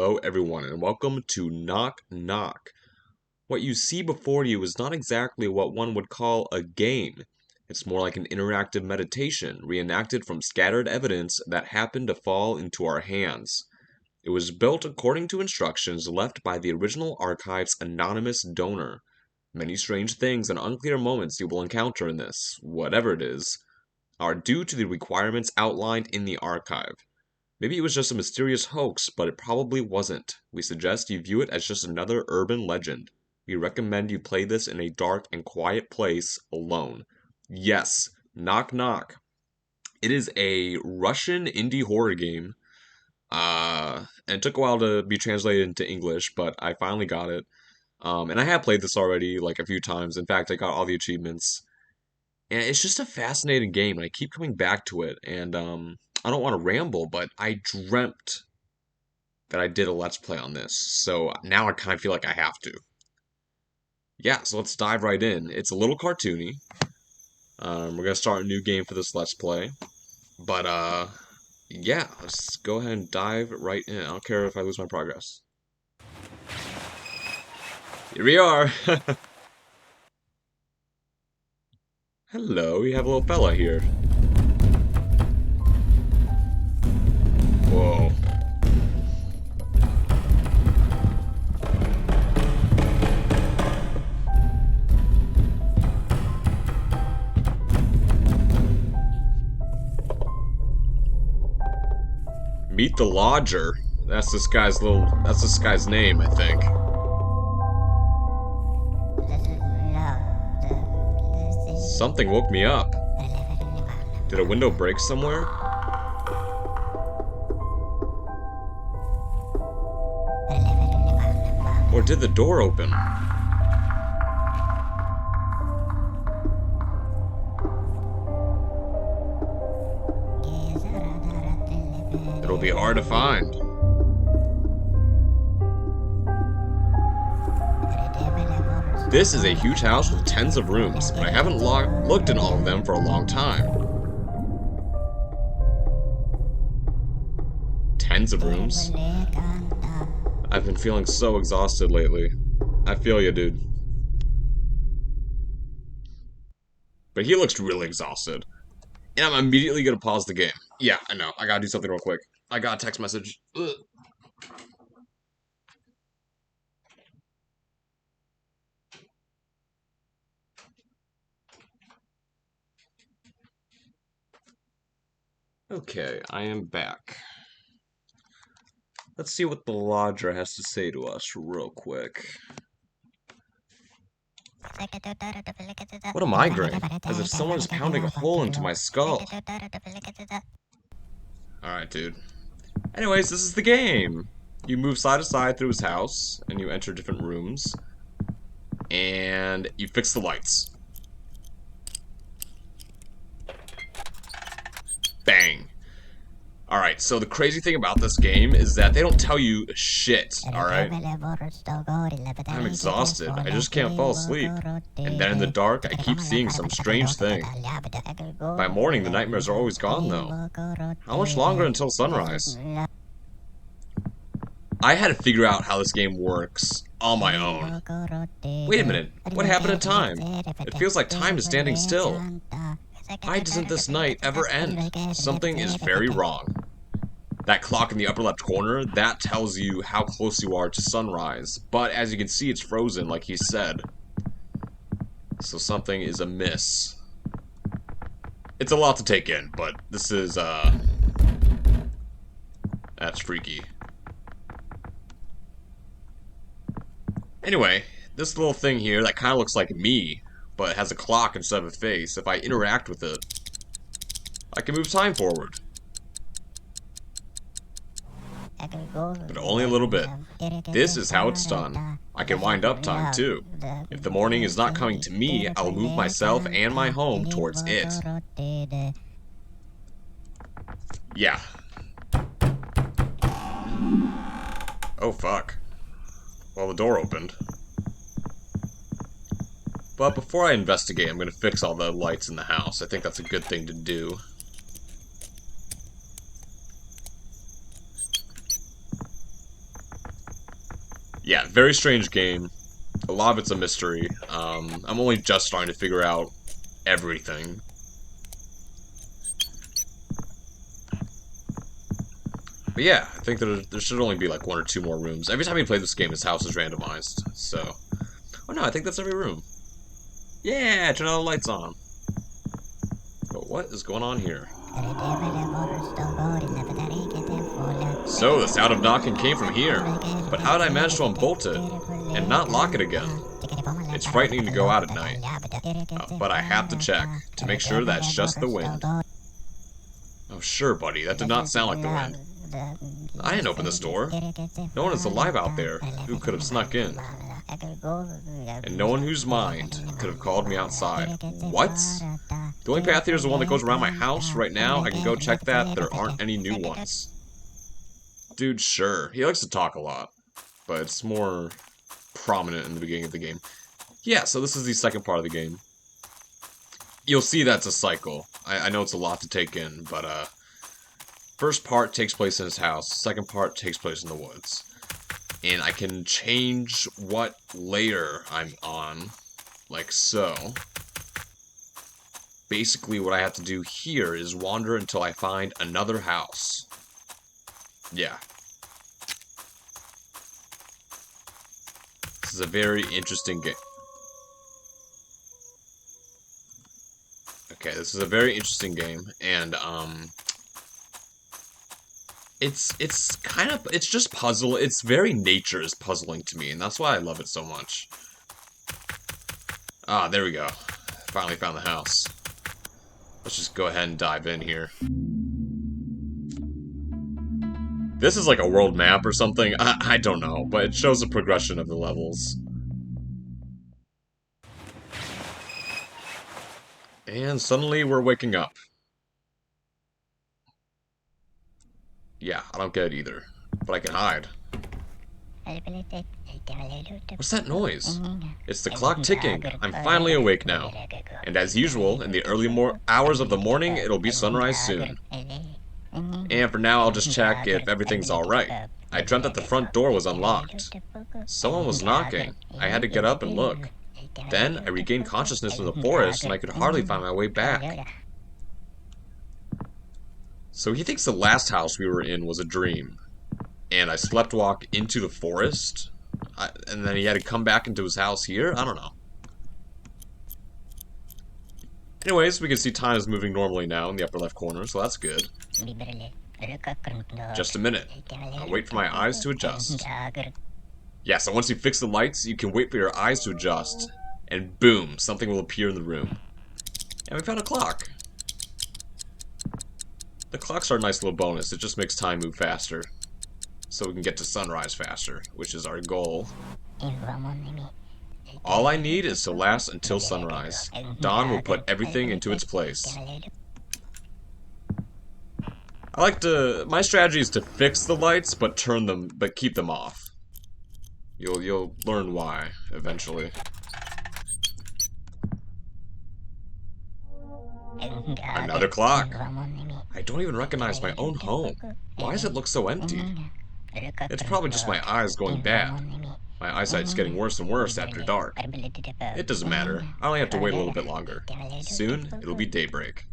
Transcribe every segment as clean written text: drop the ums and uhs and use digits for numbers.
Hello everyone and welcome to Knock Knock. What you see before you is not exactly what one would call a game. It's more like an interactive meditation reenacted from scattered evidence that happened to fall into our hands. It was built according to instructions left by the original archive's anonymous donor. Many strange things and unclear moments you will encounter in this, whatever it is, are due to the requirements outlined in the archive. Maybe it was just a mysterious hoax, but it probably wasn't. We suggest you view it as just another urban legend. We recommend you play this in a dark and quiet place alone. Yes, Knock Knock. It is a Russian indie horror game. And it took a while to be translated into English, but I finally got it. And I have played this already, like a few times. In fact, I got all the achievements. And it's just a fascinating game, and I keep coming back to it. And I don't want to ramble, but I dreamt that I did a Let's Play on this, so now I kind of feel like I have to. Yeah, so let's dive right in. It's a little cartoony. We're going to start a new game for this Let's Play. But, yeah, let's go ahead and dive right in. I don't care if I lose my progress. Here we are! Hello, we have a little fella here. Whoa. Meet the Lodger. That's this guy's name, I think. Something woke me up. Did a window break somewhere? Or did the door open? It'll be hard to find. This is a huge house with tens of rooms, but I haven't looked in all of them for a long time. Tens of rooms? I've been feeling so exhausted lately. I feel you, dude. But he looks really exhausted. And I'm immediately gonna pause the game. Yeah, I know. I gotta do something real quick. I got a text message. Ugh. Okay, I am back. Let's see what the Lodger has to say to us real quick. What a migraine, as if someone is pounding a hole into my skull. Alright, dude. Anyways, this is the game. You move side to side through his house, and you enter different rooms. And you fix the lights. Bang. Alright, so the crazy thing about this game is that they don't tell you shit, alright? I'm exhausted. I just can't fall asleep. And then in the dark, I keep seeing some strange thing. By morning, the nightmares are always gone, though. How much longer until sunrise? I had to figure out how this game works on my own. Wait a minute, what happened to time? It feels like time is standing still. Why doesn't this night ever end? Something is very wrong. That clock in the upper left corner, that tells you how close you are to sunrise. But as you can see, it's frozen, like he said. So something is amiss. It's a lot to take in, but this is, that's freaky. Anyway, this little thing here that kind of looks like me, but has a clock instead of a face. If I interact with it, I can move time forward. But only a little bit. This is how it's done. I can wind up time too. If the morning is not coming to me, I'll move myself and my home towards it. Yeah. Oh fuck. Well, the door opened. But before I investigate, I'm gonna fix all the lights in the house. I think that's a good thing to do. Yeah, very strange game. A lot of it's a mystery. I'm only just starting to figure out everything. But yeah, I think there should only be like 1 or 2 more rooms. Every time you play this game, this house is randomized. So, oh no, I think that's every room. Yeah, turn all the lights on. But what is going on here? So, the sound of knocking came from here. But how did I manage to unbolt it and not lock it again? It's frightening to go out at night. But I have to check to make sure that's just the wind. Oh, sure, buddy. That did not sound like the wind. I didn't open this door. No one is alive out there who could have snuck in. And no one whose mind could have called me outside. What? The only path here is the one that goes around my house. Right now, I can go check that. There aren't any new ones. Dude, sure. He likes to talk a lot. But it's more prominent in the beginning of the game. Yeah, so this is the second part of the game. You'll see that's a cycle. I know it's a lot to take in, but first part takes place in his house, second part takes place in the woods. And I can change what layer I'm on, like so. Basically what I have to do here is wander until I find another house. Yeah. This is a very interesting game. Okay, this is a very interesting game, and it's kind of, it's just puzzle. It's very nature is puzzling to me, and that's why I love it so much. Ah, there we go. Finally found the house. Let's just go ahead and dive in here. This is like a world map or something. I don't know, but it shows the progression of the levels. And suddenly we're waking up. Yeah, I don't get it either. But I can hide. What's that noise? It's the clock ticking. I'm finally awake now. And as usual, in the early hours of the morning, it'll be sunrise soon. And for now, I'll just check if everything's alright. I dreamt that the front door was unlocked. Someone was knocking. I had to get up and look. Then, I regained consciousness in the forest, and I could hardly find my way back. So he thinks the last house we were in was a dream. And I slept walk into the forest? And then he had to come back into his house here? I don't know. Anyways, we can see time is moving normally now in the upper left corner, so that's good. Just a minute. I'll wait for my eyes to adjust. Yeah, so once you fix the lights, you can wait for your eyes to adjust. And boom, something will appear in the room. And we found a clock. The clocks are a nice little bonus. It just makes time move faster. So we can get to sunrise faster, which is our goal. All I need is to last until sunrise. Dawn will put everything into its place. My strategy is to fix the lights, but keep them off. You'll learn why, eventually. Another clock. I don't even recognize my own home. Why does it look so empty? It's probably just my eyes going bad. My eyesight's getting worse and worse after dark. It doesn't matter. I only have to wait a little bit longer. Soon, it'll be daybreak.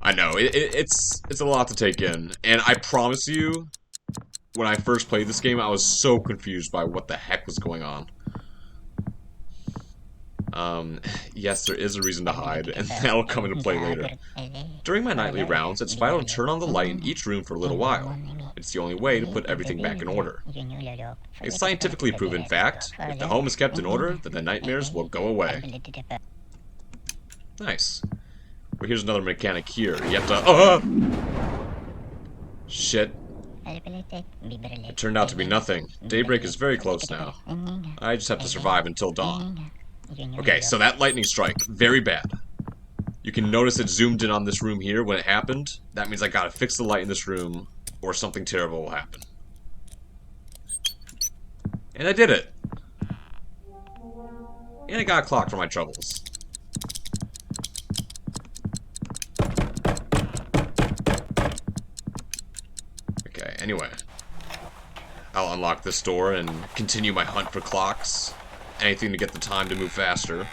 I know, it's a lot to take in. And I promise you, when I first played this game, I was so confused by what the heck was going on. Yes, there is a reason to hide, and that'll come into play later. During my nightly rounds, it's vital to turn on the light in each room for a little while. It's the only way to put everything back in order. A scientifically proven fact, if the home is kept in order, then the nightmares will go away. Nice. Well, here's another mechanic here. You have to... Shit. It turned out to be nothing. Daybreak is very close now. I just have to survive until dawn. Okay, so that lightning strike, very bad. You can notice it zoomed in on this room here when it happened. That means I gotta fix the light in this room, or something terrible will happen. And I did it! And I got a clock for my troubles. Okay, anyway. I'll unlock this door and continue my hunt for clocks. Anything to get the time to move faster.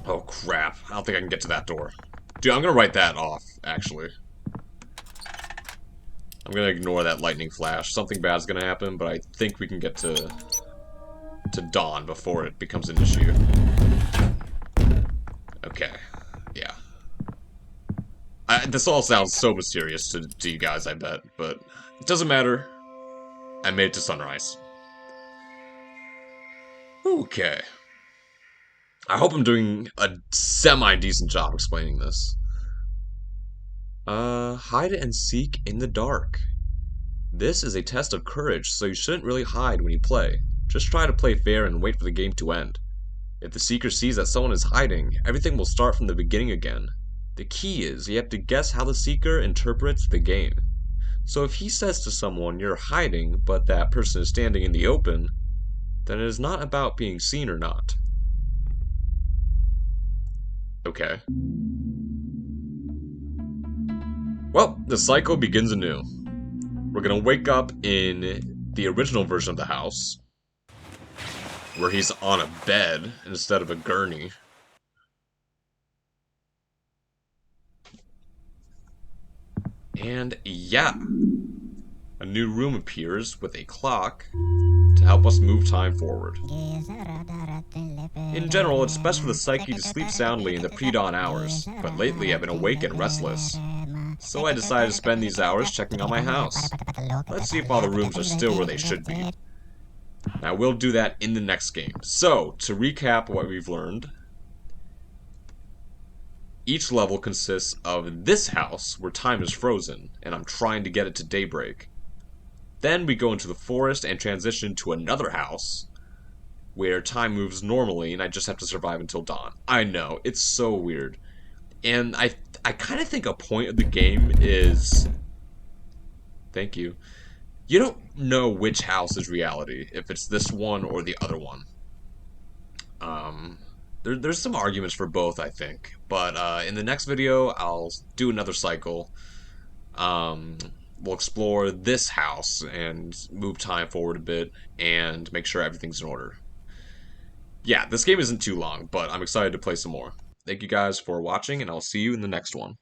Oh crap, I don't think I can get to that door. Dude, I'm gonna write that off, actually. I'm gonna ignore that lightning flash. Something bad's gonna happen, but I think we can get to dawn before it becomes an issue. Okay, yeah. This all sounds so mysterious to you guys, I bet, but it doesn't matter. I made it to sunrise. Okay. I hope I'm doing a semi-decent job explaining this. Hide and seek in the dark. This is a test of courage, so you shouldn't really hide when you play. Just try to play fair and wait for the game to end. If the seeker sees that someone is hiding, everything will start from the beginning again. The key is you have to guess how the seeker interprets the game. So if he says to someone, "You're hiding," but that person is standing in the open, then it is not about being seen or not. Okay. Well, the cycle begins anew. We're gonna wake up in the original version of the house, where he's on a bed instead of a gurney. And yeah, a new room appears with a clock to help us move time forward. In general, it's best for the psyche to sleep soundly in the pre-dawn hours, but lately I've been awake and restless. So I decided to spend these hours checking on my house. Let's see if all the rooms are still where they should be. Now we'll do that in the next game. So, to recap what we've learned, each level consists of this house, where time is frozen, and I'm trying to get it to daybreak. Then we go into the forest and transition to another house, where time moves normally and I just have to survive until dawn. I know, it's so weird. And I kind of think a point of the game is... Thank you. You don't know which house is reality, if it's this one or the other one. There's some arguments for both, I think. But in the next video, I'll do another cycle. We'll explore this house and move time forward a bit and make sure everything's in order. Yeah, this game isn't too long, but I'm excited to play some more. Thank you guys for watching, and I'll see you in the next one.